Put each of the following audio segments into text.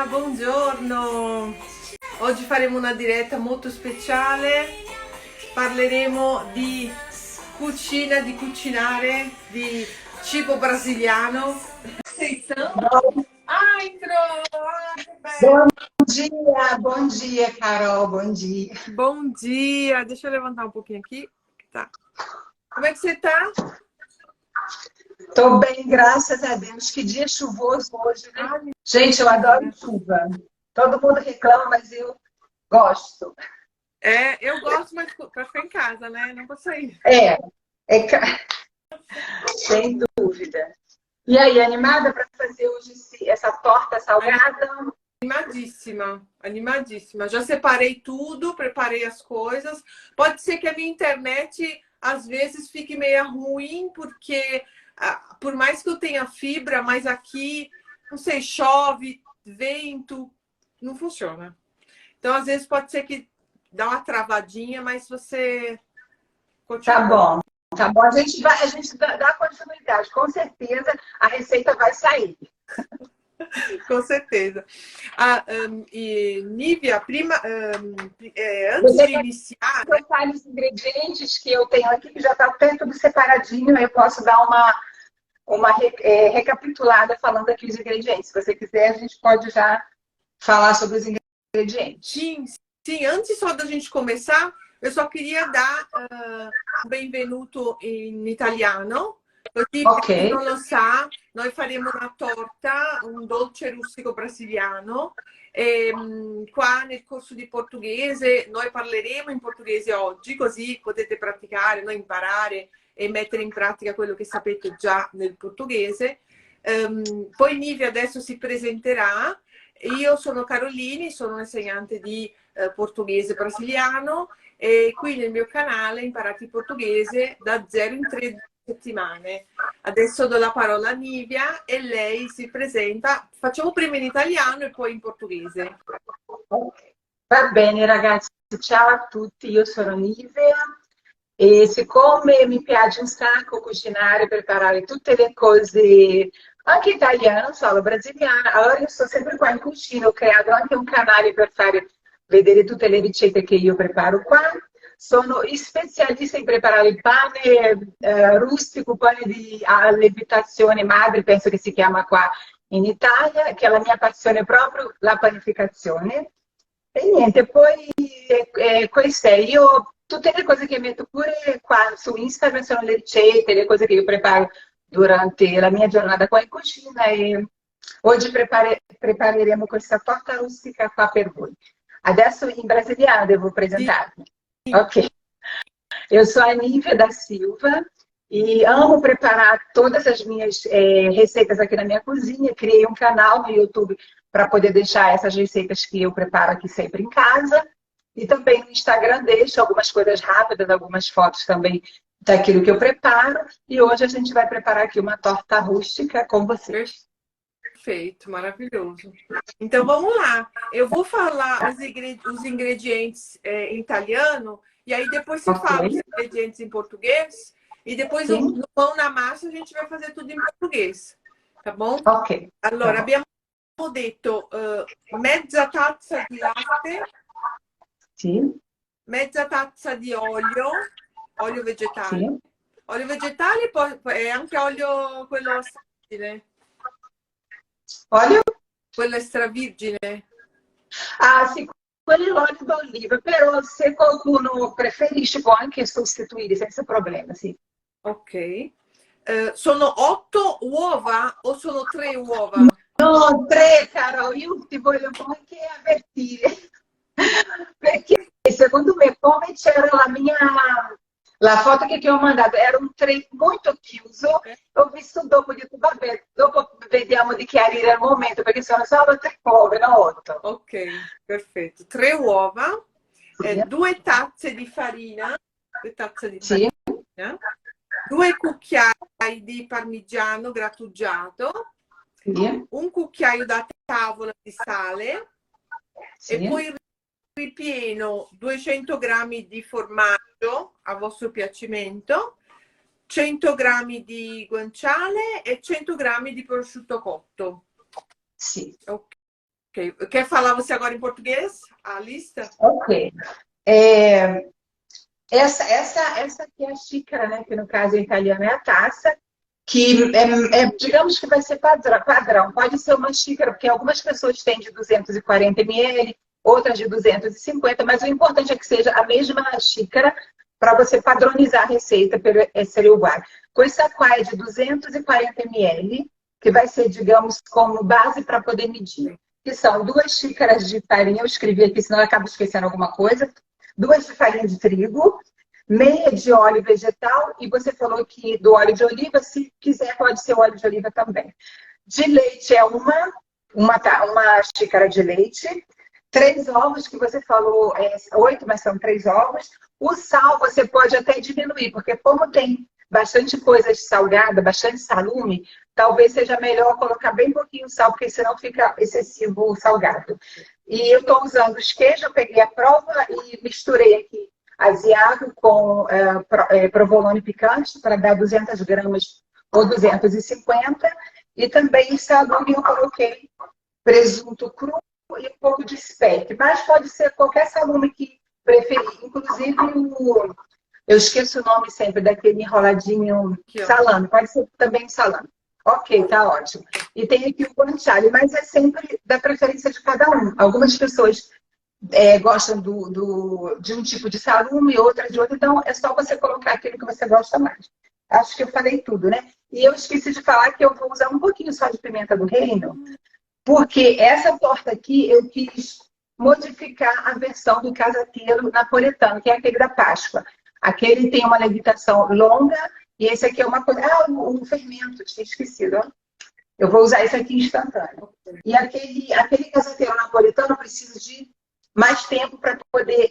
Buongiorno. Oggi faremo una diretta molto speciale. Parleremo di cucina, di cucinare, di cibo brasiliano. Ah, entrou! Ah, que bem. Bom dia, Carol, bom dia. Bom dia. Deixa eu levantar um pouquinho aqui. Tá. Como é que você tá? Tô bem, graças a Deus. Que dia chuvoso hoje, né? Ah, Gente, eu adoro chuva. Todo mundo reclama, mas eu gosto. eu gosto, mas pra ficar em casa, né? Não vou sair. É, sem dúvida. E aí, animada para fazer hoje essa torta salgada? Animadíssima, animadíssima. Já separei tudo, preparei as coisas. Pode ser que a minha internet às vezes fique meio ruim, porque por mais que eu tenha fibra, mas aqui, não sei, chove, vento, não funciona. Então, às vezes pode ser que dá uma travadinha, mas você Tá continua. bom, tá bom. A gente dá continuidade. Com certeza a receita vai sair. Com certeza. E Nívia, antes Você de quer iniciar, que eu fale os ingredientes que eu tenho aqui, que já está até tudo separadinho, eu posso dar uma recapitulada falando aqui os ingredientes. Se você quiser, a gente pode já falar sobre os ingredientes. sim, sim, antes só da gente começar, eu só queria dar un benvenuto in italiano, così per Ok, chi non lo sa, noi faremo una torta, un dolce rustico brasiliano. E, qua nel corso di portoghese noi parleremo in portoghese oggi, così potete praticare, no, imparare e mettere in pratica quello che sapete già nel portoghese. Poi Nivia adesso si presenterà. Io sono Carolini, sono un'insegnante di portoghese brasiliano e qui nel mio canale Imparate il portoghese da 0 in 3 settimane. Adesso do la parola a Nivia e lei si presenta. Facciamo prima in italiano e poi in portoghese. va bene ragazzi, ciao a tutti, io sono Nivea e siccome mi piace un sacco cucinare e preparare tutte le cose anche italiane, non solo brasiliane, allora io sto sempre qua in cucina, ho creato anche un canale per fare vedere tutte le ricette che io preparo qua. Sono specialista in preparare il pane rustico, pane di lievitazione madre, penso che si chiama qua in Italia, che è la mia passione proprio, la panificazione. E niente, poi queste, io tutte le cose che metto pure qua su Instagram sono le ricette, le cose che io preparo durante la mia giornata qua in cucina e oggi prepareremo questa torta rustica qua per voi. Adesso in brasiliano devo Sì, presentarmi. Ok. Eu sou a Nívia da Silva e amo preparar todas as minhas receitas aqui na minha cozinha. Criei um canal no YouTube para poder deixar essas receitas que eu preparo aqui sempre em casa. E também no Instagram deixo algumas coisas rápidas, algumas fotos também daquilo que eu preparo. E hoje a gente vai preparar aqui uma torta rústica com vocês. perfeito, maravilhoso. Então vamos lá. Eu vou falar os ingredientes em italiano e aí depois você fala os Ok? ingredientes em português e depois Sim? no mão na massa a gente vai fazer tudo em português, tá bom? Ok. Tá Allora, bom. abbiamo detto mezza tazza di latte, Sim? mezza tazza di olio vegetale. Sim? Olio vegetale e anche olio quello extravergine. Olha. Quello extravergine. Ah, sì, quelli l'olio d'oliva, però se qualcuno preferisce può anche sostituire senza problema, sì. Ok. Sono 8 uova o sono 3 uova? No, tre, caro, io ti voglio anche avvertire, perché secondo me come c'era la foto che ti ho mandato, era un tre molto chiuso, ho visto dopo, ho detto vabbè, dopo vediamo di chiarire il momento, perché sono solo tre uova, no otto. Ok, perfetto. 3 uova, Sì, 2 tazze di farina, 2 tazze di sì, farina, 2 cucchiai di parmigiano grattugiato, sì, un cucchiaio da tavola di sale e sì, poi ripieno 200 grammi di formaggio a vostro piacimento, 100 grammi di guanciale e 100 grammi di prosciutto cotto. Sim. Ok. Quer falar você agora em português? A lista? Ok. É, essa aqui é a xícara, né? Que no caso em italiano é a taça, que digamos que vai ser padrão. Pode ser uma xícara, porque algumas pessoas têm de 240 ml, outras de 250, mas o importante é que seja a mesma xícara para você padronizar a receita seria igual. Com esse aquário de 240 ml, que vai ser, digamos, como base para poder medir, que são 2 xícaras de farinha, eu escrevi aqui, senão eu acabo esquecendo alguma coisa, 2 de farinha de trigo, meia de óleo vegetal, e você falou que do óleo de oliva, se quiser, pode ser óleo de oliva também. De leite é uma xícara de leite, 3 ovos, que você falou, 8, mas são 3 ovos. O sal você pode até diminuir, porque como tem bastante coisa salgada, bastante salume, talvez seja melhor colocar bem pouquinho sal, porque senão fica excessivo o salgado. E eu estou usando os queijos, eu peguei a prova e misturei aqui aziado com provolone picante para dar 200 gramas ou 250. E também salume eu coloquei presunto cru e um pouco de speck. Mas pode ser qualquer salume que preferir. Inclusive, eu esqueço o nome sempre daquele enroladinho Aqui, ó. salame. Pode ser também salame. Ok, tá ótimo. E tem aqui o guanciale, mas é sempre da preferência de cada um. Algumas pessoas gostam de um tipo de salume, outras de outro, então é só você colocar aquilo que você gosta mais. Acho que eu falei tudo, né? E eu esqueci de falar que eu vou usar um pouquinho só de pimenta do reino, porque essa torta aqui eu quis modificar a versão do casateiro napoletano, que é aquele da Páscoa. Aquele tem uma levitação longa e esse aqui é uma coisa... Ah, o fermento, tinha esquecido. Ó. Eu vou usar esse aqui instantâneo. E aquele casateiro napoletano precisa de mais tempo para poder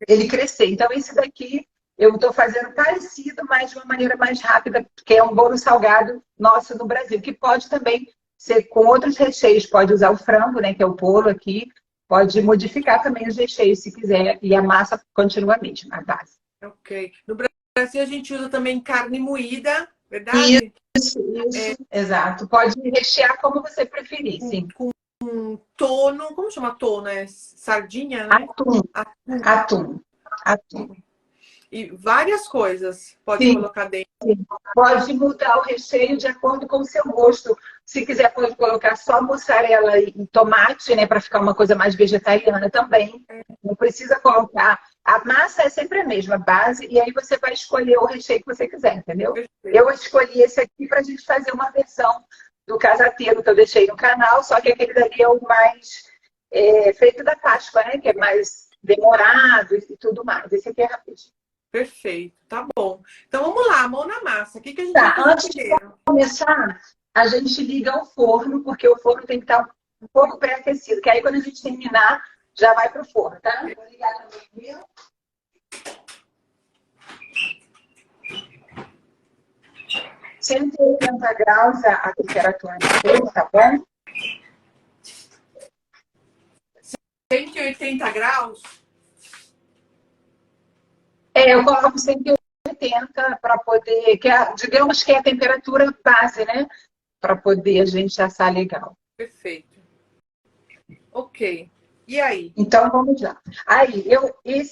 ele crescer. Então, esse daqui eu estou fazendo parecido, mas de uma maneira mais rápida, que é um bolo salgado nosso no Brasil, que pode também ser com outros recheios. Pode usar o frango, né, que é o bolo aqui, pode modificar também os recheios se quiser, e a massa continua a mesma, a base. Ok. No Brasil a gente usa também carne moída, verdade? Isso, exato. Pode rechear como você preferir, sim. Com tono, como chama tono? É sardinha, né? Atum. E várias coisas pode Sim. colocar dentro. Pode mudar o recheio de acordo com o seu gosto. Se quiser, pode colocar só mussarela e tomate, né, para ficar uma coisa mais vegetariana também. Não precisa colocar. A massa é sempre a mesma, base, e aí você vai escolher o recheio que você quiser, entendeu? Perfeito. Eu escolhi esse aqui para a gente fazer uma versão do casateiro que eu deixei no canal, só que aquele dali é o mais feito da Páscoa, né? Que é mais demorado e tudo mais. Esse aqui é rapidinho. Perfeito, tá bom. Então vamos lá, mão na massa. O que a gente Tá, vai fazer antes de primeiro? começar, a gente liga o forno, porque o forno tem que estar um pouco pré-aquecido, que aí quando a gente terminar, já vai pro forno, tá? Vou ligar também o meu. 180 graus a temperatura do forno, tá bom? 180 graus? Eu coloco 180 para poder, digamos que é a temperatura base, né? Para poder a gente assar legal. Perfeito. Ok. E aí? Então, vamos lá. Aí,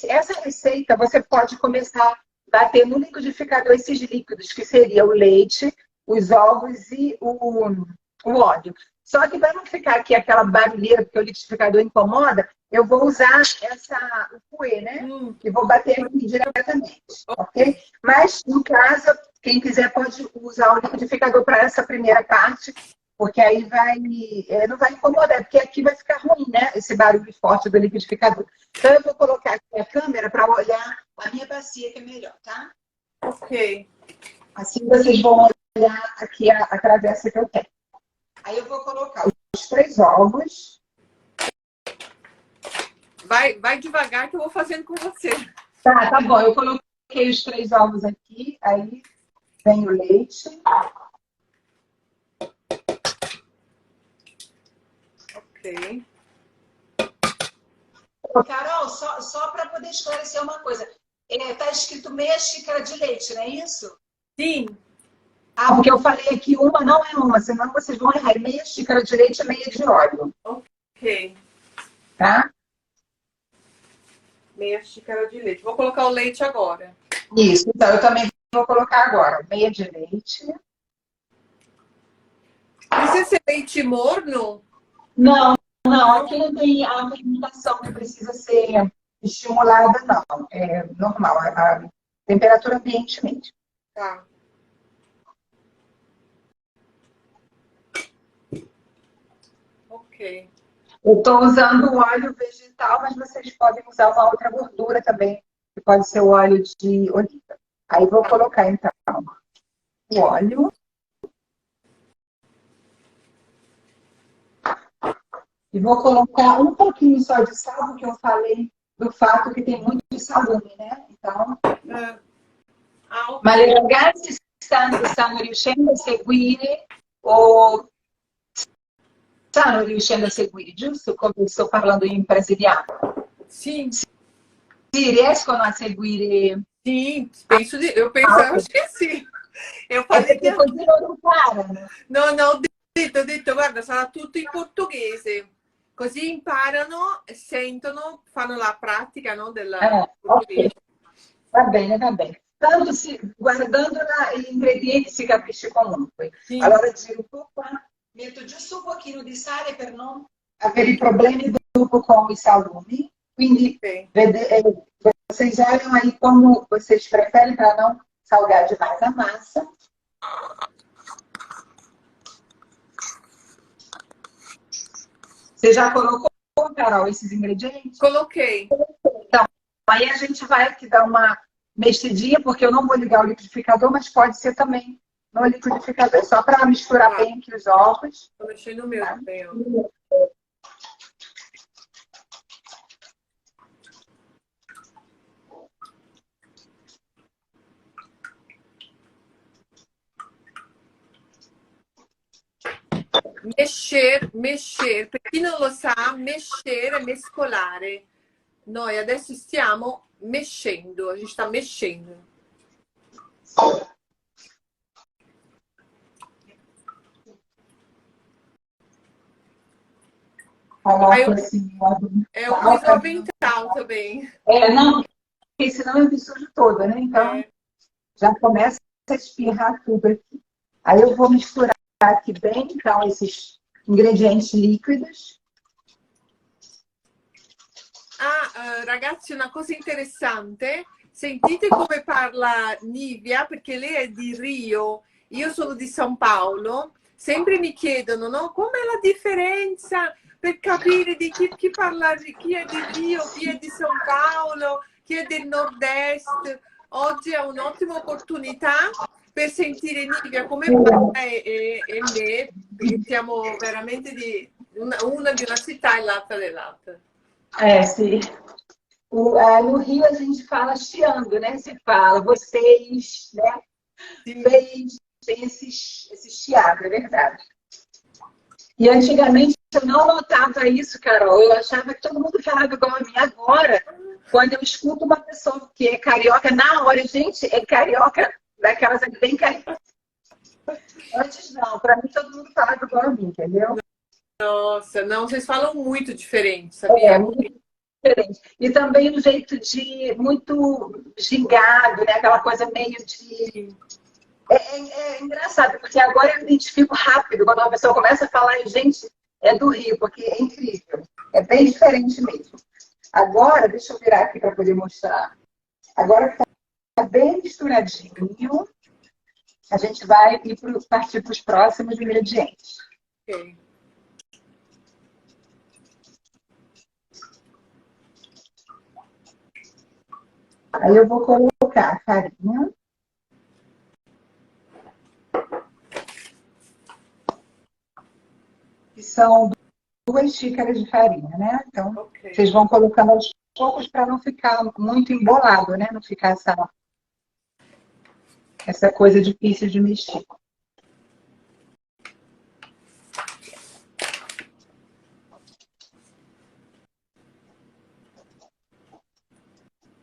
essa receita, você pode começar a bater no liquidificador esses líquidos, que seria o leite, os ovos e o óleo. Só que para não ficar aqui aquela barulheira, porque o liquidificador incomoda, eu vou usar o fouet, né? E vou bater aqui diretamente, ok? Mas, no caso, quem quiser pode usar o liquidificador para essa primeira parte, porque aí não vai incomodar, porque aqui vai ficar ruim, né? Esse barulho forte do liquidificador. Então, eu vou colocar aqui a câmera para olhar a minha bacia, que é melhor, tá? Ok. Assim vocês vão olhar aqui a travessa que eu tenho. Aí eu vou colocar os 3 ovos. Vai devagar que eu vou fazendo com você. Tá bom. Eu coloquei os 3 ovos aqui, aí vem o leite. Ok. Carol, só para poder esclarecer uma coisa. Tá escrito meia xícara de leite, não é isso? Sim. Ah, porque eu falei aqui uma não é uma, senão vocês vão errar. É meia xícara de leite e meia de óleo, Ok. tá? Meia xícara de leite. Vou colocar o leite agora. Isso, então eu também vou colocar agora meia de leite. Precisa ser leite morno? Não, não, Não? aqui não tem a fermentação que precisa ser estimulada, não. É normal, a temperatura ambiente mesmo. Tá. Ok. Eu estou usando óleo vegetal, mas vocês podem usar uma outra gordura também, que pode ser o óleo de oliva. Aí vou Tá. colocar então o óleo e vou colocar um pouquinho só de sal, porque eu falei do fato que tem muito de salume, né? Então, Ah, ma le ok. ragazze stanno riuscendo a seguire o stanno riuscendo a seguire, giusto? Come sto parlando in brasiliano. Sim, Sì, riescono a seguire sim. Eu penso, eu a acho que sim. Eu É falei perché que. così non imparano. No, no, ho detto, guarda, sarà tutto in portoghese. Così imparano, sentono, fanno la pratica, no, del Ok, portoghese. va bene, va bene. Tanto guardando gli ingredienti si capisce comunque. Sim. Allora giro un po' qua, metto giusto un pochino di sale per non avere i problemi dopo com i salumi. Quindi Ok. vocês olham aí como vocês preferem para não salgar demais a massa. Você já colocou, Carol, esses ingredientes? Coloquei. Então, aí a gente vai aqui dar uma mexidinha, porque eu não vou ligar o liquidificador, mas pode ser também no liquidificador, só para misturar Tá. bem aqui os ovos. Tô mexendo no meu Tá? também, ó. Mexer, mexer. Per chi non lo sa, mexer è mescolare. Noi adesso stiamo mexendo, a gente sta mexendo. Aí Coloco assim, eu pus no avental também. não, porque senão eu me sujo toda, né? Então, É. já começa a espirrar tudo aqui. Aí eu vou misturar aqui bem, então, esses ingredientes líquidos. Ragazzi, una cosa interessante, sentite come parla Nivia, perché lei è di Rio, io sono di San Paolo, sempre mi chiedono, no? Com'è la differenza per capire di chi parla, chi è di Rio, chi è di San Paolo, chi è del nord-est. Oggi è un'ottima opportunità per sentire Nivia come parla e me, perché siamo veramente di una di una città e l'altra dell'altra. Sim. No Rio a gente fala chiando, né? Se fala vocês, né? Sim. Tem esse chiado, é verdade. E antigamente eu não notava isso, Carol. Eu achava que todo mundo falava igual a mim. Agora, quando eu escuto uma pessoa que é carioca, na hora, gente, é carioca, daquelas bem carioca. Antes não, para mim todo mundo falava igual a mim, entendeu? Nossa, não, vocês falam muito diferente, sabia? É, muito diferente. E também um jeito de muito gingado, né? Aquela coisa meio de. É engraçado, porque agora eu identifico rápido quando uma pessoa começa a falar, gente, é do Rio, porque é incrível. É bem diferente mesmo. Agora, deixa eu virar aqui para poder mostrar. Agora que está bem misturadinho, a gente vai partir para os próximos ingredientes. Ok. Aí eu vou colocar a farinha. Que são 2 xícaras de farinha, né? Então, Ok. vocês vão colocando aos poucos para não ficar muito embolado, né? Não ficar essa coisa difícil de mexer.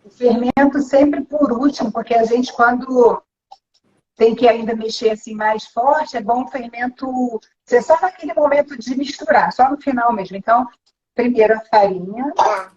O fermento sempre por último, porque a gente, quando tem que ainda mexer assim mais forte, é bom o fermento ser só naquele momento de misturar, só no final mesmo. Então, primeiro a farinha. Tá.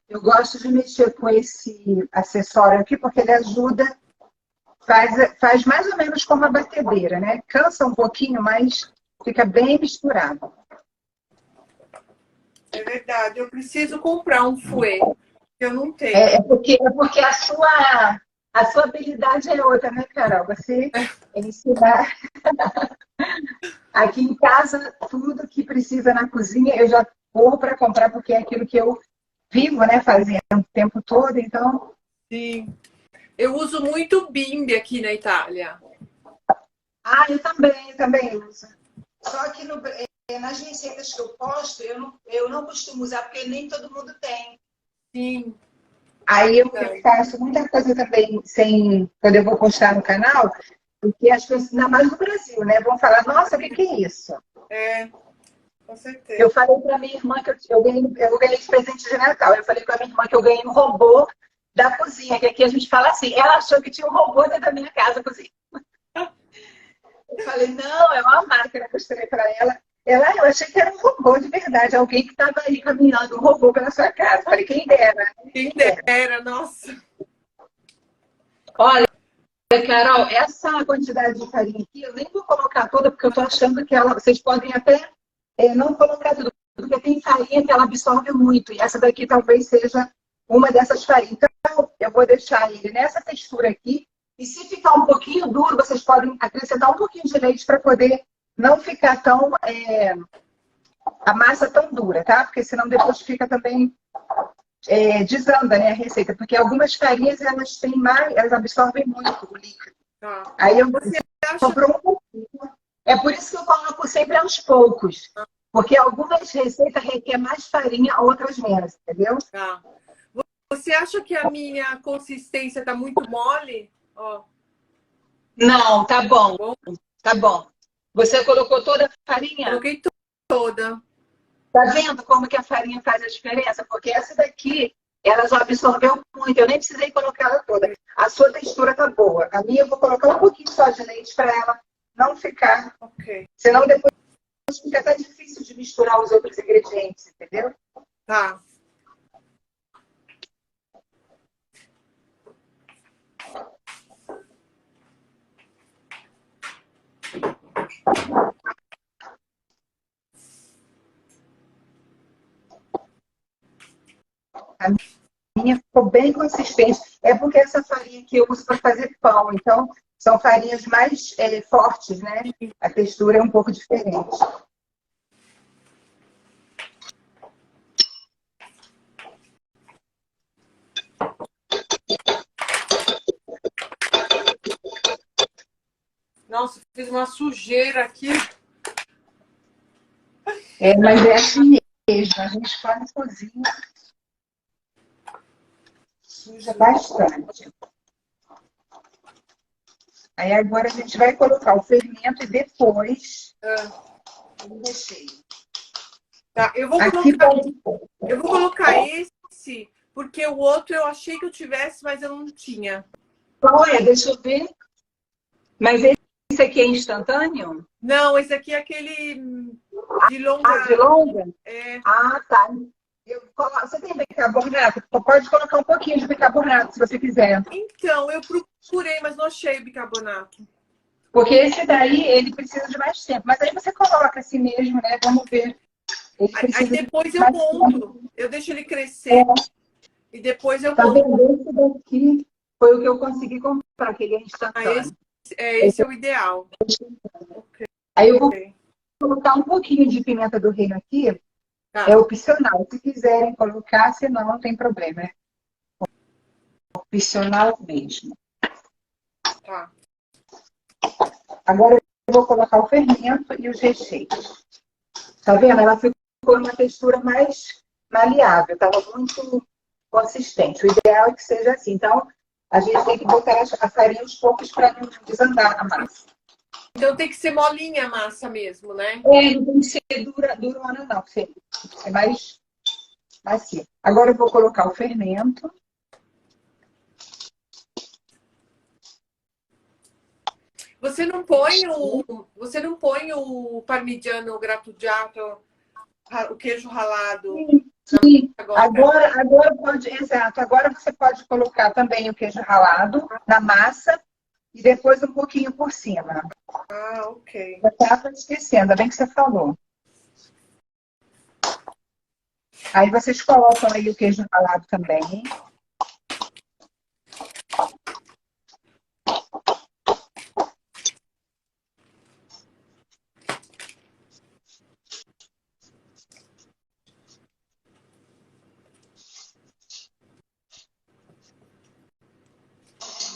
Eu gosto de mexer com esse acessório aqui, porque ele ajuda, faz mais ou menos como a batedeira, né? Cansa um pouquinho, mas fica bem misturado. É verdade, eu preciso comprar um fouet, que eu não tenho. É porque a sua habilidade é outra, né, Carol? Você ensinar. Aqui em casa, tudo que precisa na cozinha, eu já corro para comprar, porque é aquilo que eu vivo, né, fazendo o tempo todo, então... Sim. Eu uso muito bimbi aqui na Itália. Ah, eu também uso. Só que nas receitas que eu posto, eu não costumo usar, porque nem todo mundo tem. Sim. Aí eu faço muita coisa também, quando eu vou postar no canal, porque as pessoas, ainda mais no Brasil, né, vão falar, nossa, o que é isso? É, com certeza. Eu falei para minha irmã que eu ganhei de presente de Natal. Eu falei para minha irmã que eu ganhei um robô da cozinha, que aqui a gente fala assim. Ela achou que tinha um robô dentro da minha casa cozinha. Eu falei, não, é uma máquina que eu mostrei para ela. Eu achei que era um robô de verdade, alguém que estava aí caminhando, um robô pela sua casa. Eu falei, quem dera. Quem dera, nossa. Olha, Carol, essa quantidade de farinha aqui, eu nem vou colocar toda, porque eu estou achando que vocês podem até não colocar tudo, porque tem farinha que ela absorve muito, e essa daqui talvez seja uma dessas farinhas. Então, eu vou deixar ele nessa textura aqui, e se ficar um pouquinho duro, vocês podem acrescentar um pouquinho de leite para poder não ficar a massa tão dura, tá? Porque senão depois fica também, desanda, né, a receita, porque algumas farinhas, elas absorvem muito o líquido. Tá. Aí eu Você acha... sobrou um pouquinho. É por isso que eu coloco sempre aos poucos. Porque algumas receitas requerem mais farinha, outras menos, entendeu? Tá. Você acha que a minha consistência tá muito mole? Ó. Não, tá bom. Bom, Tá bom. Você colocou toda a farinha? coloquei toda. Tá vendo como que a farinha faz a diferença? Porque essa daqui, ela já absorveu muito. Eu nem precisei colocar ela toda. A sua textura tá boa. A minha eu vou colocar um pouquinho só de leite para ela não ficar. Ok. Senão depois fica até difícil de misturar os outros ingredientes, entendeu? Tá. A minha ficou bem consistente. É porque essa farinha que eu uso para fazer pão, então são farinhas mais fortes, né? A textura é um pouco diferente. Nossa, fiz uma sujeira aqui. Mas é assim mesmo, a gente quando cozinha, suja bastante. Aí agora a gente vai colocar o fermento e depois o recheio. Tá, eu vou colocar esse, porque o outro eu achei que eu tivesse, mas eu não tinha. Olha, deixa eu ver. Mas esse aqui é instantâneo? Não, esse aqui é aquele de longa... de longa? É, Tá. Você tem bicarbonato? Pode colocar um pouquinho de bicarbonato, se você quiser. então, eu procurei, mas não achei o bicarbonato. Porque esse daí, ele precisa de mais tempo. Mas aí você coloca assim mesmo, né? Vamos ver. Ele Aí precisa de depois eu mais monto. tempo. Eu deixo ele crescer e depois eu Tá monto. vendo? Esse daqui foi o que eu consegui comprar, que ele é instantâneo. Esse é o ideal. Aí eu vou colocar um pouquinho de pimenta do reino aqui. Tá. É opcional. Se quiserem colocar, senão não tem problema. É opcional mesmo. Tá. Agora eu vou colocar o fermento e os recheios. Tá vendo? Ela ficou uma textura mais maleável. Estava muito consistente. O ideal é que seja assim. Então, a gente tem que botar a farinha aos poucos para não desandar a massa. Então tem que ser molinha a massa mesmo, né? Não tem que ser durona, não. É mais macia. Agora eu vou colocar o fermento. Você não põe o parmigiano grattugiato, o queijo ralado? Sim. Agora. Agora pode, exato. Agora você pode colocar também o queijo ralado na massa e depois um pouquinho por cima. Ah, ok. Eu estava esquecendo, ainda bem que você falou. Aí vocês colocam aí o queijo ralado também.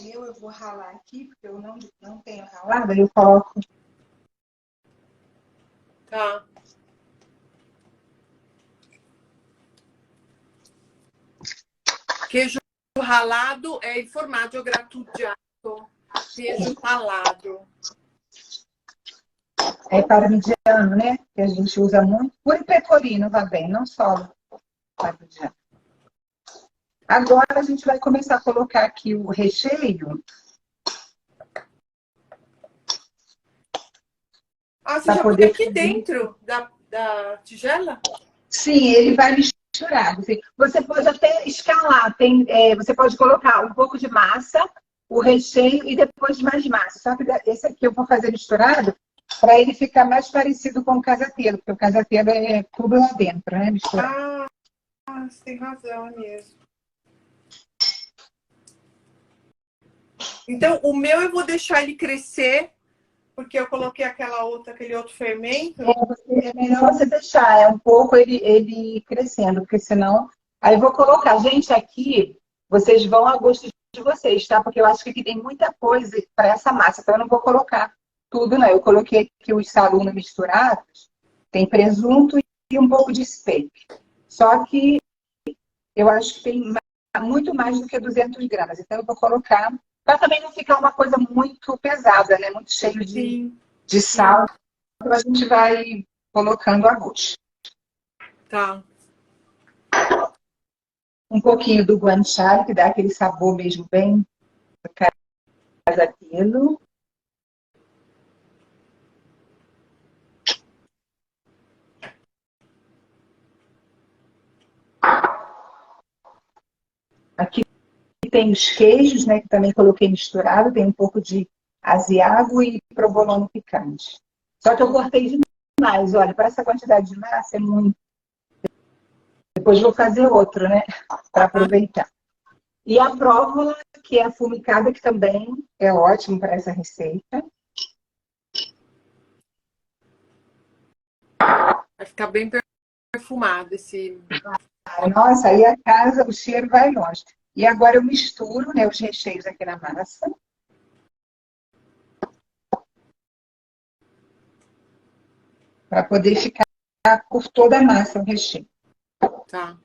Eu vou ralar aqui, porque eu não tenho ralado, aí eu coloco. Tá. Queijo ralado é il formaggio grattugiato. Queijo ralado. É parmigiano, né? Que a gente usa muito. Puro pecorino vai bem, não só parmigiano. Agora a gente vai começar a colocar aqui o recheio. Ah, você já põe aqui dentro da tigela? Sim, ele vai misturado. Assim. Você pode até escalar. Você pode colocar um pouco de massa, o recheio e depois mais massa. Só que esse aqui eu vou fazer misturado para ele ficar mais parecido com o casatiello, porque o casatiello é tudo lá dentro, né? Misturado. Ah, você tem razão, é mesmo. Então, o meu eu vou deixar ele crescer, porque eu coloquei aquele outro fermento. É melhor você deixar um pouco ele crescendo, porque senão... Aí eu vou colocar. Gente, aqui vocês vão a gosto de vocês, tá? Porque eu acho que aqui tem muita coisa para essa massa, então eu não vou colocar tudo, não. Eu coloquei aqui os salunos misturados, tem presunto e um pouco de steak. Só que eu acho que tem muito mais do que 200 gramas, então eu vou colocar, para também não ficar uma coisa muito pesada, né? Muito cheio de sal. Então a gente vai colocando a gosto. Tá. Um pouquinho do guanciale, que dá aquele sabor mesmo bem casatiello. Aqui tem os queijos, né, que também coloquei misturado. Tem um pouco de asiago e provolone picante. Só que eu cortei demais. Olha, para essa quantidade de massa é muito. Depois vou fazer outro, né, para aproveitar. E a próvola, que é a fumicada, que também é ótimo para essa receita. Vai ficar bem perfumado esse... Nossa, aí a casa, o cheiro vai longe. E agora eu misturo, né, os recheios aqui na massa. Para poder ficar por toda a massa o recheio. Tá.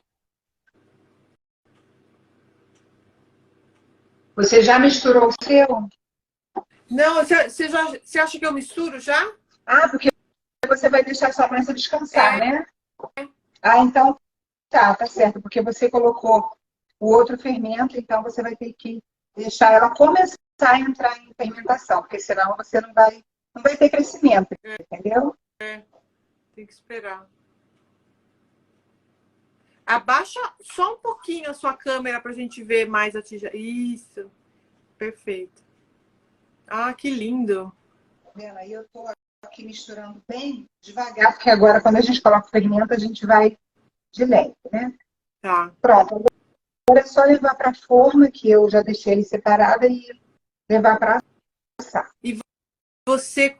Você já misturou o seu? Não, você acha que eu misturo já? Ah, porque você vai deixar a sua massa descansar, É. né? Ah, então tá certo, porque você colocou o outro fermento, então você vai ter que deixar ela começar a entrar em fermentação, porque senão você não vai ter crescimento, entendeu? Tem que esperar. Abaixa só um pouquinho a sua câmera pra gente ver mais a tigela. Isso. Perfeito. Ah, que lindo. Aí eu tô aqui misturando bem devagar, porque agora quando a gente coloca o fermento, a gente vai de leve, né? Tá. Pronto. Agora é só levar para a forma, que eu já deixei ele separada, e levar para assar. E você,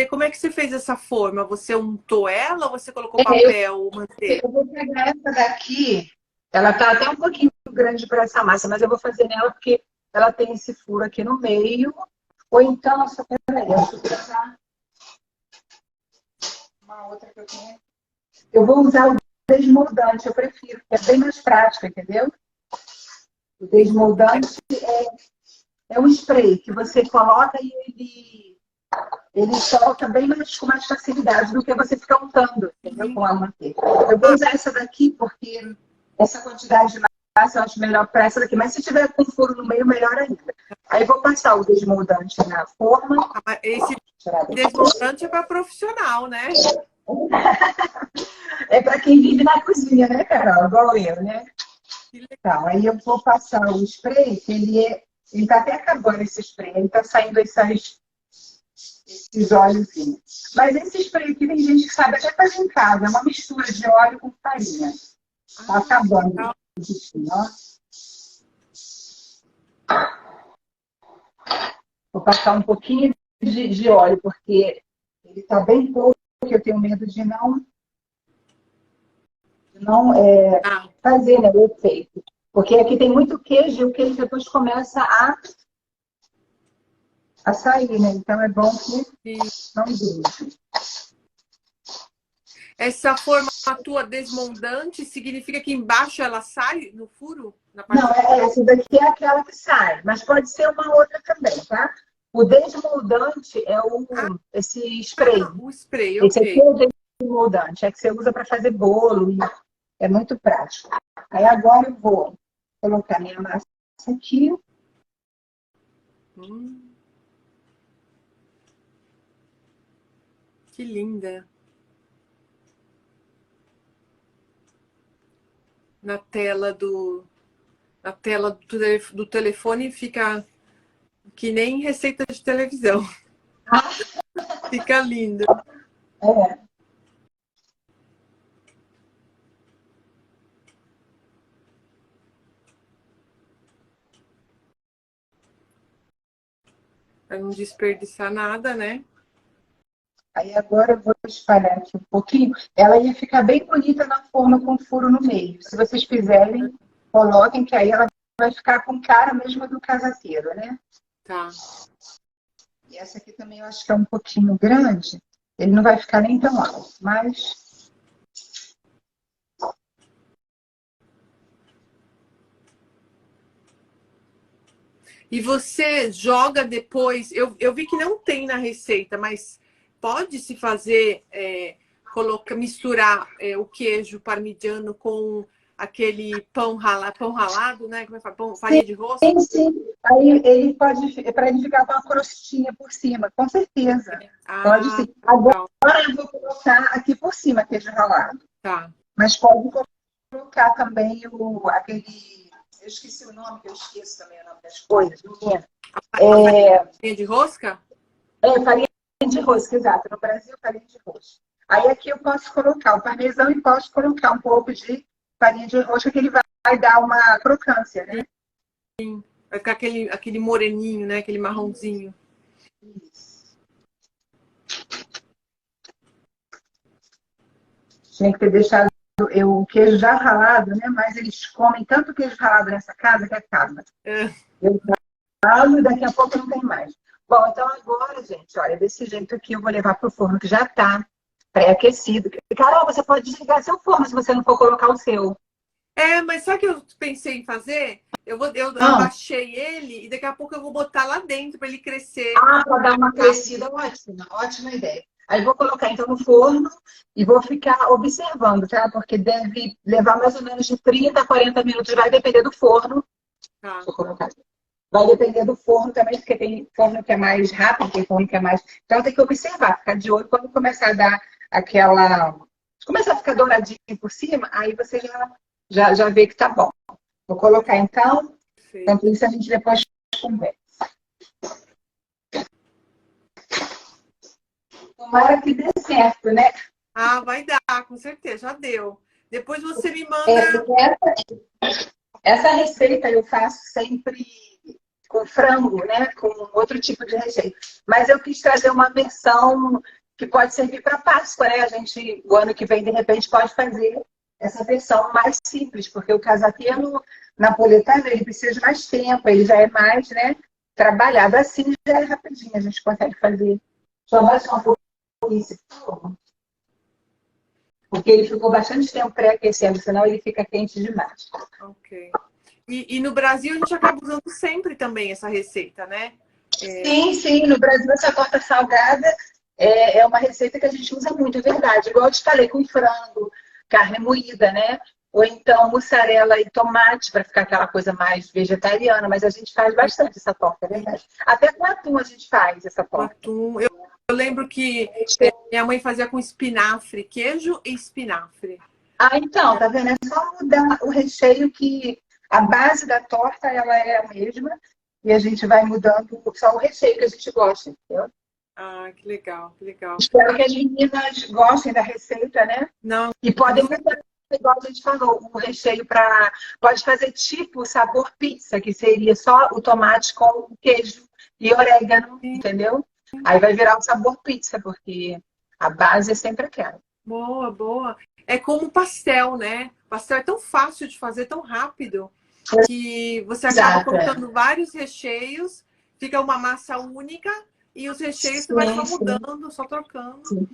como é que você fez essa forma? Você untou ela ou você colocou papel, manteiga? Eu vou pegar essa daqui, ela tá até um pouquinho grande para essa massa, mas eu vou fazer nela porque ela tem esse furo aqui no meio. Ou então, nossa, peraí, deixa eu pegar uma outra que eu tenho. Eu vou usar o desmoldante, eu prefiro, que é bem mais prático, entendeu? O desmoldante é um spray que você coloca e ele solta bem mais, com mais facilidade do que você ficar untando, entendeu? Com a manteiga. Eu vou usar essa daqui porque essa quantidade de massa eu acho melhor para essa daqui. Mas se tiver com furo no meio, melhor ainda. Aí eu vou passar o desmoldante na forma. Esse desmoldante é para profissional, né? É para quem vive na cozinha, né, Carol? Igual eu, né? Então, aí eu vou passar o spray, que ele está até acabando esse spray. Ele está saindo esses óleozinhos. Mas esse spray aqui tem gente que sabe até fazer em casa. É uma mistura de óleo com farinha. Está acabando. Ó. Vou passar um pouquinho de óleo, porque ele está bem pouco, que eu tenho medo de não fazer, né, o efeito. Porque aqui tem muito queijo e o queijo depois começa a sair, né? Então é bom que não grude. Essa forma tua desmoldante significa que embaixo ela sai no furo? Na parte Não, essa daqui é aquela que sai, mas pode ser uma outra também, tá? O desmoldante é esse spray. o spray, Esse ok. aqui é o desmoldante, é que você usa para fazer bolo. É muito prático. Aí agora eu vou colocar minha massa aqui. Que linda. Na tela do telefone fica que nem receita de televisão. Fica lindo. É. Para não desperdiçar nada, né? Aí agora eu vou espalhar aqui um pouquinho. Ela ia ficar bem bonita na forma com furo no meio. Se vocês fizerem, coloquem, que aí ela vai ficar com cara mesmo do casateiro, né? Tá. E essa aqui também eu acho que é um pouquinho grande. Ele não vai ficar nem tão alto, mas... E você joga depois. Eu vi que não tem na receita, mas pode se fazer, misturar o queijo parmigiano com aquele pão ralado, né? Como é que fala? Farinha de rosca? Sim. Aí ele pode, para ele ficar com uma crostinha por cima, com certeza. Pode sim. Agora eu vou colocar aqui por cima queijo ralado. Tá. Mas pode colocar também aquele... Eu esqueci o nome, que eu esqueço também o nome das coisas. Farinha de rosca? Farinha de rosca, exato. No Brasil, farinha de rosca. Aí aqui eu posso colocar o parmesão e posso colocar um pouco de farinha de rosca, que ele vai dar uma crocância, né? Sim. Vai ficar aquele moreninho, né? Aquele marronzinho. Isso. Tinha que ter deixado o queijo já ralado, né? Mas eles comem tanto queijo ralado nessa casa que acaba. Eu ralo e daqui a pouco não tem mais. Bom, então agora, gente, olha, desse jeito aqui eu vou levar pro forno que já tá pré-aquecido. Carol, você pode desligar seu forno se você não for colocar o seu. Mas sabe o que eu pensei em fazer? Eu abaixei ele e daqui a pouco eu vou botar lá dentro para ele crescer. Para dar uma crescida, ótima ideia. Aí vou colocar então no forno e vou ficar observando, tá? Porque deve levar mais ou menos de 30 a 40 minutos, vai depender do forno. Tá. Vou colocar aqui. Vai depender do forno também, porque tem forno que é mais rápido, tem forno que é mais... Então tem que observar, ficar de olho. Quando começar a dar aquela... Começar a ficar douradinho por cima, aí você já vê que tá bom. Vou colocar então. Enquanto isso a gente depois conversa. Tomara que dê certo, né? Vai dar, com certeza, já deu. Depois você me manda... Essa receita eu faço sempre com frango, né? Com outro tipo de receita. Mas eu quis trazer uma versão que pode servir para Páscoa, né? A gente, o ano que vem, de repente, pode fazer essa versão mais simples, porque o casateiro napoletano, ele precisa de mais tempo, ele já é mais, né, trabalhado. Assim já é rapidinho, a gente consegue fazer. Deixa eu abaixar um pouquinho esse fogo, porque ele ficou bastante tempo pré-aquecendo, senão ele fica quente demais. Ok. E no Brasil a gente acaba usando sempre também essa receita, né? Sim, sim, no Brasil essa torta salgada é uma receita que a gente usa muito, é verdade. Igual eu te falei, com frango, carne moída, né? Ou então mussarela e tomate, para ficar aquela coisa mais vegetariana, mas a gente faz bastante essa torta, é verdade. Até com atum a gente faz essa O torta. atum. Eu lembro que minha mãe fazia com espinafre, queijo e espinafre. Ah, então, tá vendo? É só mudar o recheio que a base da torta ela é a mesma e a gente vai mudando só o recheio que a gente gosta, entendeu? Ah, que legal, que legal. Espero que as meninas gostem da receita, né? Não, E podem mudar, igual a gente falou, o recheio para. Pode fazer tipo sabor pizza, que seria só o tomate com queijo e orégano, entendeu? Aí vai virar o sabor pizza, porque a base é sempre aquela. boa, boa. É como pastel, né? Pastel é tão fácil de fazer, tão rápido, que você acaba Exato, é. colocando vários recheios, fica uma massa única e os recheios você vai só Sim, sim, mudando, só trocando. sim.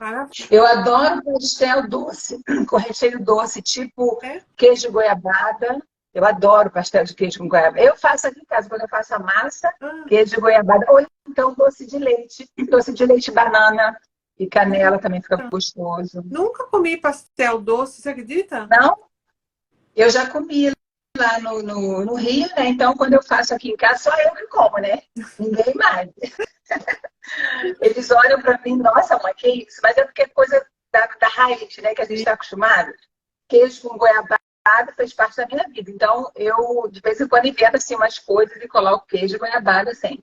Maravilha. Eu adoro pastel doce, com recheio doce, tipo É? queijo goiabada. Eu adoro pastel de queijo com goiabada. Eu faço aqui em casa, quando eu faço a massa, Ah, queijo de goiabada, ou então doce de leite, banana e canela também fica gostoso. nunca comi pastel doce, você acredita? Não, eu já comi lá no Rio, né? Então, quando eu faço aqui em casa, só eu que como, né? Ninguém mais. Eles olham para mim, nossa, mãe, que isso? Mas é porque é coisa da raiz, né? Que a gente Sim, está acostumado. Queijo com goiabada fez parte da minha vida. Então, eu, de vez em quando, invento assim, umas coisas e coloco queijo e goiabada assim.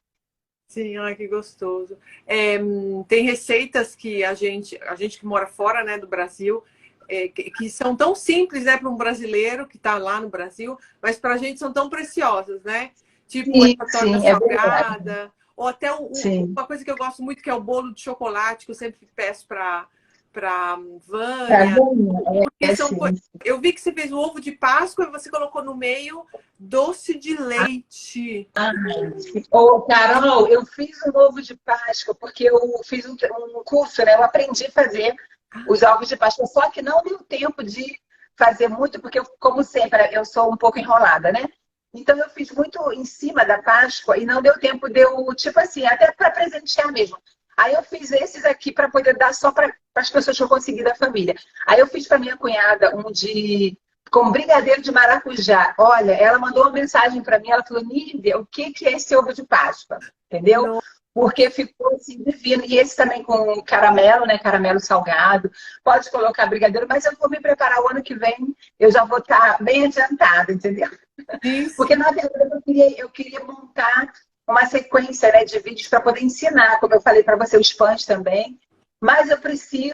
sim, ai, que gostoso. É, tem receitas que a gente que mora fora, né, do Brasil, que são tão simples, né, para um brasileiro que está lá no Brasil, mas para a gente são tão preciosas, né? Tipo Sim, essa torta sim, é verdade. salgada, ou até Sim. uma coisa que eu gosto muito, que é o bolo de chocolate, que eu sempre peço para Tá Vânia, vendo? porque É, sim. eu vi que você fez o ovo de Páscoa e você colocou no meio doce de leite. Ah, ô, Carol, eu fiz um ovo de Páscoa porque eu fiz um curso, né? Eu aprendi a fazer os ovos de Páscoa, só que não deu tempo de fazer muito, porque, como sempre, eu sou um pouco enrolada, né? Então, eu fiz muito em cima da Páscoa e não deu tempo de eu, tipo assim, até para presentear mesmo. Aí eu fiz esses aqui para poder dar só para as pessoas que eu consegui da família. Aí eu fiz para minha cunhada um de com brigadeiro de maracujá. Olha, ela mandou uma mensagem para mim, ela falou, Nívia, o que é esse ovo de Páscoa? Entendeu? Não, Porque ficou assim divino. E esse também com caramelo, né? Caramelo salgado. Pode colocar brigadeiro, mas eu vou me preparar o ano que vem, eu já vou estar bem adiantada, entendeu? isso. Porque, na verdade, eu queria montar uma sequência, né, de vídeos para poder ensinar, como eu falei para você, os pães também. Mas eu preciso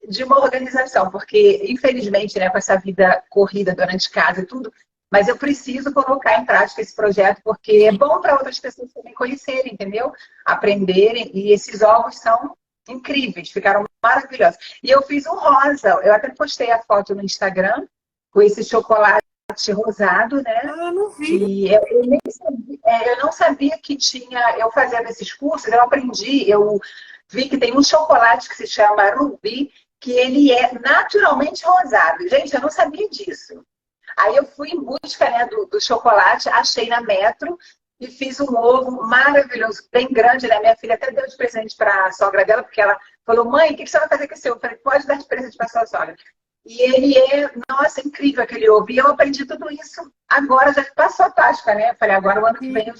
de uma organização, porque, infelizmente, né, com essa vida corrida durante casa e tudo, mas eu preciso colocar em prática esse projeto, porque é bom para outras pessoas também conhecerem, entendeu? Aprenderem. E esses ovos são incríveis, ficaram maravilhosos. E eu fiz um rosa, eu até postei a foto no Instagram, com esse chocolate rosado, né? Ah, não vi. Que eu nem sabia, eu não sabia que tinha, eu fazendo esses cursos, eu aprendi, eu vi que tem um chocolate que se chama Rubi, que ele é naturalmente rosado. Gente, eu não sabia disso. Aí eu fui em busca, né, do chocolate, achei na Metro e fiz um ovo maravilhoso, bem grande, né? Minha filha até deu de presente para a sogra dela, porque ela falou, mãe, o que você vai fazer com esse ovo? Eu falei, pode dar de presente para sua sogra. E ele é, nossa, incrível aquele ovo. E eu aprendi tudo isso agora, já passou a Páscoa, né? Eu falei, agora o ano que vem eu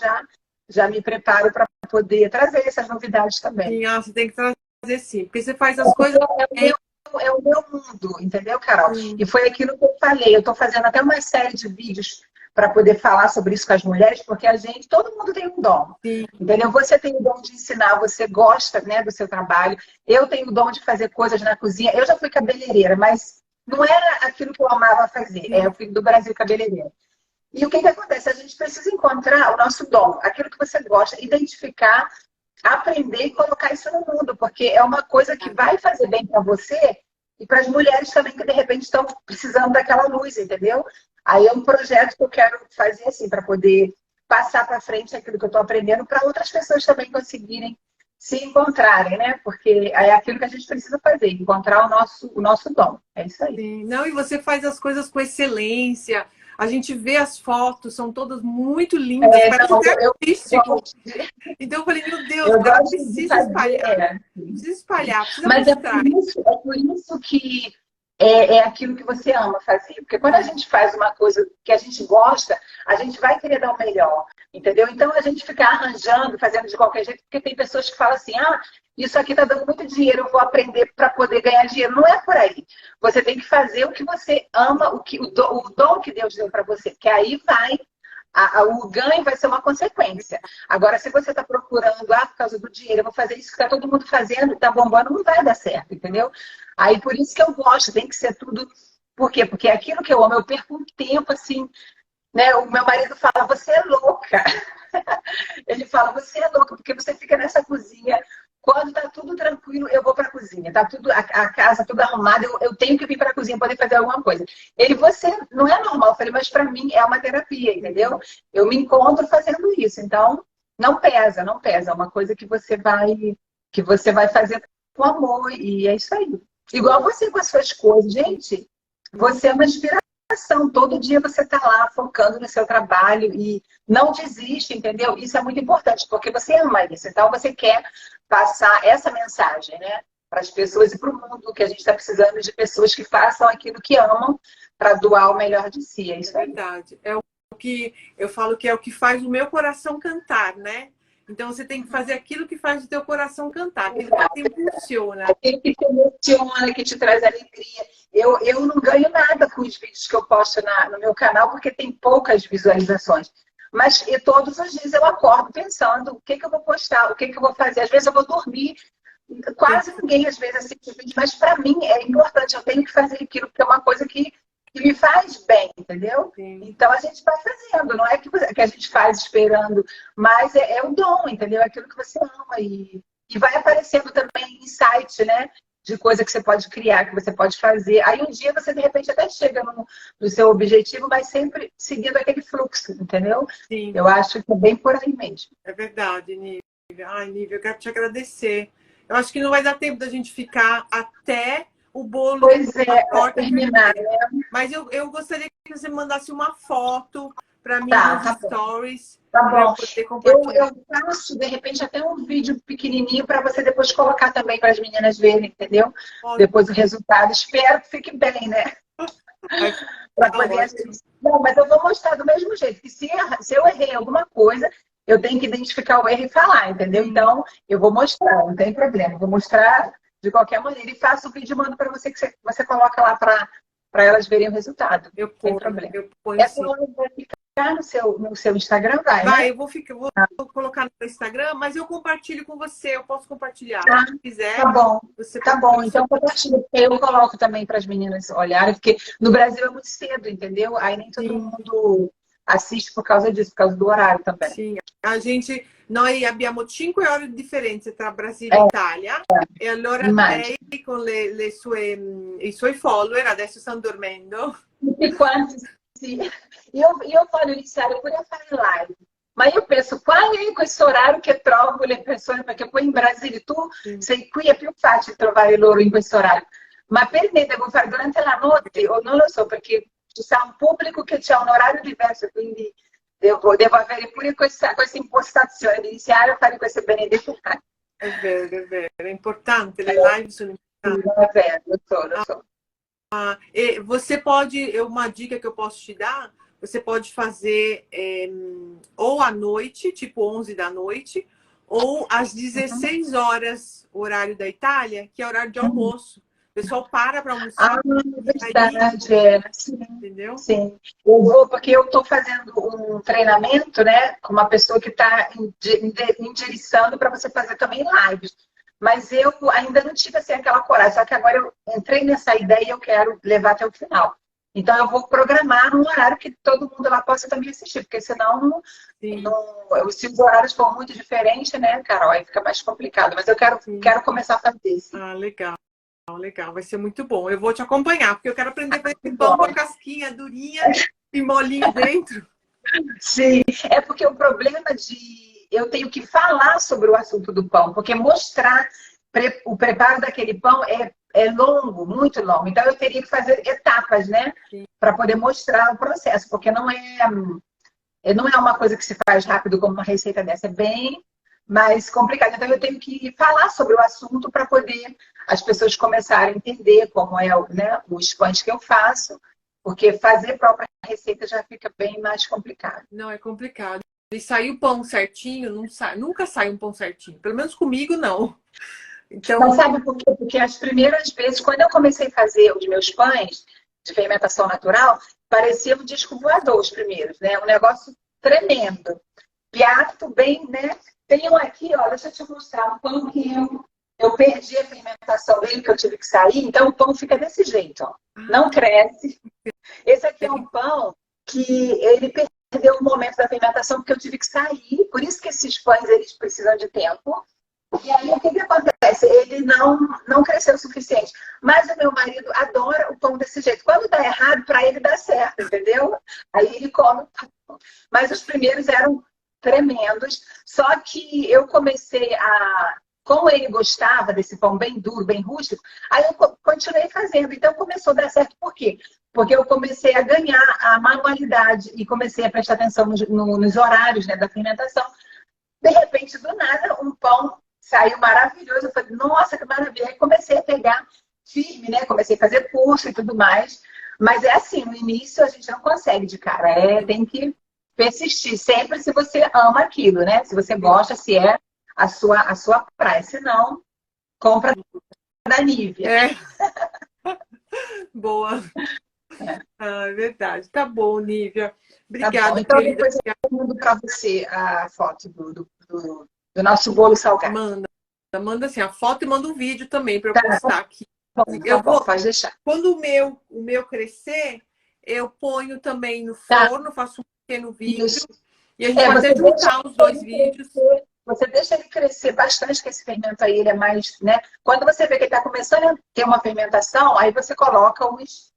já me preparo para poder trazer essas novidades também. Sim, ah, você tem que trazer sim, porque você faz as coisas bem. É o meu mundo, entendeu, Carol? Sim, E foi aquilo que eu falei. Eu estou fazendo até uma série de vídeos para poder falar sobre isso com as mulheres, porque todo mundo tem um dom. sim, Entendeu? Você tem o dom de ensinar, você gosta, né, do seu trabalho. Eu tenho o dom de fazer coisas na cozinha. Eu já fui cabeleireira, mas não era aquilo que eu amava fazer. Eu fui do Brasil cabeleireira. E o que acontece? A gente precisa encontrar o nosso dom, aquilo que você gosta, identificar, aprender e colocar isso no mundo, porque é uma coisa que vai fazer bem para você e para as mulheres também que de repente estão precisando daquela luz, entendeu? Aí é um projeto que eu quero fazer assim, para poder passar para frente aquilo que eu estou aprendendo para outras pessoas também conseguirem se encontrarem, né? Porque é aquilo que a gente precisa fazer, encontrar o nosso dom. É isso aí. sim. Não, e você faz as coisas com excelência. A gente vê as fotos, são todas muito lindas, parece Não, até eu artístico. gosto de, Então eu falei, meu Deus, eu ela gosto de precisa fazer. espalhar, precisa espalhar, precisa Mas mostrar. é por isso que é aquilo que você ama fazer. Porque quando a gente faz uma coisa que a gente gosta, a gente vai querer dar o melhor, entendeu? Então a gente fica arranjando, fazendo de qualquer jeito, porque tem pessoas que falam assim, ah, isso aqui está dando muito dinheiro, eu vou aprender para poder ganhar dinheiro. Não é por aí. Você tem que fazer o que você ama, o dom que Deus deu para você, que aí vai o ganho vai ser uma consequência. Agora, se você está procurando, por causa do dinheiro, eu vou fazer isso que está todo mundo fazendo, está bombando, não vai dar certo, entendeu? Aí, por isso que eu gosto, tem que ser tudo. Por quê? Porque é aquilo que eu amo, eu perco um tempo assim, né? O meu marido fala, você é louca. Ele fala, você é louca, porque você fica nessa cozinha. Quando tá tudo tranquilo, eu vou para a cozinha. Tá tudo, a casa tudo arrumada, eu tenho que vir para a cozinha poder fazer alguma coisa. Ele, você não é normal. Eu falei, mas para mim é uma terapia, entendeu? Eu me encontro fazendo isso. Então, não pesa, não pesa. É uma coisa que você vai fazer com amor e é isso aí. Igual você com as suas coisas, gente. Você é uma inspiração. Todo dia você está lá focando no seu trabalho e não desiste, entendeu? Isso é muito importante, porque você ama isso. Então, você quer passar essa mensagem, né? Para as pessoas e para o mundo, que a gente está precisando de pessoas que façam aquilo que amam para doar o melhor de si. É isso É aí. verdade. É o que eu falo que é o que faz o meu coração cantar, né? Então você tem que fazer aquilo que faz o teu coração cantar, aquilo que te impulsiona. Aquilo que te emociona, que te traz alegria. Eu não ganho nada com os vídeos que eu posto no meu canal, porque tem poucas visualizações. Mas todos os dias eu acordo pensando o que eu vou postar, o que eu vou fazer. Às vezes eu vou dormir, quase ninguém às vezes assiste o vídeo, mas para mim é importante, eu tenho que fazer aquilo, porque é uma coisa que me faz bem, entendeu? Sim. Então a gente vai fazendo, não é que a gente faz esperando, mas é o dom, entendeu? É aquilo que você ama e vai aparecendo também insight, né? De coisa que você pode criar, que você pode fazer. Aí um dia você, de repente, até chega no seu objetivo, mas sempre seguindo aquele fluxo, entendeu? Sim. Eu acho que é bem por aí mesmo. É verdade, Nívia. Ai, Nívia, eu quero te agradecer. Eu acho que não vai dar tempo da gente ficar até o bolo Pois é, torta terminar, né? Mas eu gostaria que você mandasse uma foto para mim Tá, nos tá bom. stories. Tá Para eu bom. poder compartilhar. Eu faço, de repente, até um vídeo pequenininho para você depois colocar também para as meninas verem, entendeu? Depois o resultado. Espero que fique bem, né? Para poder assistir. Não, mas eu vou mostrar do mesmo jeito. Que se eu errei alguma coisa, eu tenho que identificar o erro e falar, entendeu? Então, eu vou mostrar, não tem problema. Eu vou mostrar de qualquer maneira. E faço o vídeo e mando para você, que você coloca lá para elas verem o resultado. Não tem problema. Eu ponho Essa hora vai ficar no seu Instagram, vai, né? Eu vou colocar no Instagram, mas eu compartilho com você. Eu posso compartilhar. Se quiser. Tá bom. Você tá bom, então compartilha. Eu coloco também para as meninas olharem, porque no Brasil é muito cedo, entendeu? Aí nem todo mundo assiste por causa disso, por causa do horário também. Sì, noi abbiamo 5 ore di differenza tra Brasile e Italia e allora lei con i suoi follower adesso stanno dormendo. E quanto, sì. Io voglio iniziare pure a fare live, ma io penso qual è questo orario che trovo le persone, perché poi in Brasile tu sei qui, è più facile trovare loro in questo orario, ma per me devo fare durante la notte o non lo so, perché ci sta un pubblico che c'ha un orario diverso, quindi devo avere pure questa impostazione di iniziare a fare queste benedette live. È vero, è importante, le live sono importanti. È vero, lo so. E você pode, uma dica que eu posso te dar, você pode fazer ou à noite, tipo 11 da noite, ou às 16 horas, horário da Itália, que é horário de almoço. O pessoal para almoçar. Verdade, entendeu? Sim. Eu vou, porque eu estou fazendo um treinamento, né, com uma pessoa que está endereçando para você fazer também lives. Mas eu ainda não tive assim, aquela coragem, só que agora eu entrei nessa ideia e eu quero levar até o final. Então eu vou programar num horário que todo mundo lá possa também assistir, porque senão se os horários for muito diferentes, né, Carol, aí fica mais complicado. Mas eu quero começar a fazer isso. Legal. Legal, vai ser muito bom. Eu vou te acompanhar, porque eu quero aprender a fazer pão com a casquinha durinha e molinho dentro. Sim, é porque o problema eu tenho que falar sobre o assunto do pão, porque mostrar o preparo daquele pão é longo, muito longo. Então, eu teria que fazer etapas, né? Para poder mostrar o processo, porque não é uma coisa que se faz rápido como uma receita dessa, é bem mais complicado. Então, eu tenho que falar sobre o assunto para poder as pessoas começarem a entender como é, né, os pães que eu faço, porque fazer própria receita já fica bem mais complicado. Não, é complicado. E sair o pão certinho, não sai, nunca sai um pão certinho. Pelo menos comigo, não. Então, Não sabe por quê? Porque as primeiras vezes, quando eu comecei a fazer os meus pães de fermentação natural, parecia um disco voador os primeiros, né? Um negócio tremendo. Piato bem, né? Tem um aqui, ó, deixa eu te mostrar um pão que eu perdi a fermentação dele, que eu tive que sair, então o pão fica desse jeito, ó. Não cresce. Esse aqui é um pão que ele perdeu o momento da fermentação porque eu tive que sair, por isso que esses pães eles precisam de tempo. E aí, o que que acontece? Ele não cresceu o suficiente. Mas o meu marido adora o pão desse jeito. Quando dá errado, para ele dá certo, entendeu? Aí ele come. Mas os primeiros eram tremendos. Só que eu comecei a... Como ele gostava desse pão bem duro, bem rústico, aí eu continuei fazendo. Então, começou a dar certo. Por quê? Porque eu comecei a ganhar a manualidade e comecei a prestar atenção nos horários, né, da fermentação. De repente, do nada, um pão saiu maravilhoso. Eu falei, nossa, que maravilha. Aí comecei a pegar firme, né? Comecei a fazer curso e tudo mais. Mas é assim, no início a gente não consegue de cara. Tem que persistir. Sempre se você ama aquilo, né? Se você gosta, se é a sua praia. Se não, compra da Nívia. é. Boa. Ah, é verdade. Tá bom, Nívia. Tá Obrigada, bom. Então, querida. depois eu mando para você a foto do nosso bolo salgado. Manda assim a foto e manda um vídeo também para eu Tá postar aqui. bom, Eu tá bom, vou, pode deixar. quando o meu crescer, eu ponho também no Tá. forno, faço um pequeno vídeo. Isso. E a gente pode até juntar os dois vídeos. Você deixa ele crescer bastante, que esse fermento aí ele é mais, né? Quando você vê que ele está começando a ter uma fermentação, aí você coloca os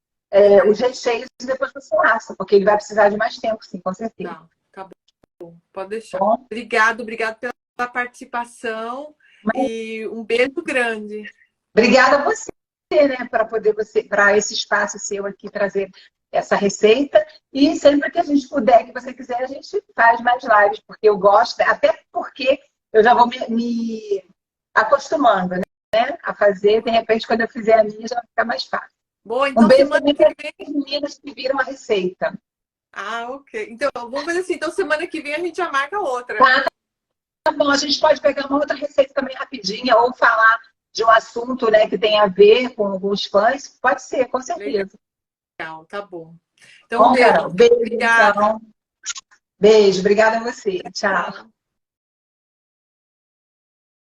recheios e depois você assa, porque ele vai precisar de mais tempo, sim, com certeza. Tá bom. Pode deixar. Bom, Obrigado pela participação e um beijo grande. obrigada a você, né, para esse espaço seu aqui trazer essa receita. E sempre que a gente puder, que você quiser, a gente faz mais lives, porque eu gosto, até porque eu já vou me acostumando, né, a fazer. De repente, quando eu fizer a minha, já vai ficar mais fácil. Boa, então Um beijo semana também que para vem. as meninas que viram a receita. Ah, ok. Então, vamos fazer assim. Então, semana que vem a gente já marca outra. Tá bom, a gente pode pegar uma outra receita também rapidinha, ou falar de um assunto, né, que tem a ver com os pães. Pode ser, com certeza. Legal, tá bom. Então, Bom, Carol, beijo, obrigada. então. Beijo, obrigada a você. Tchau. Tchau.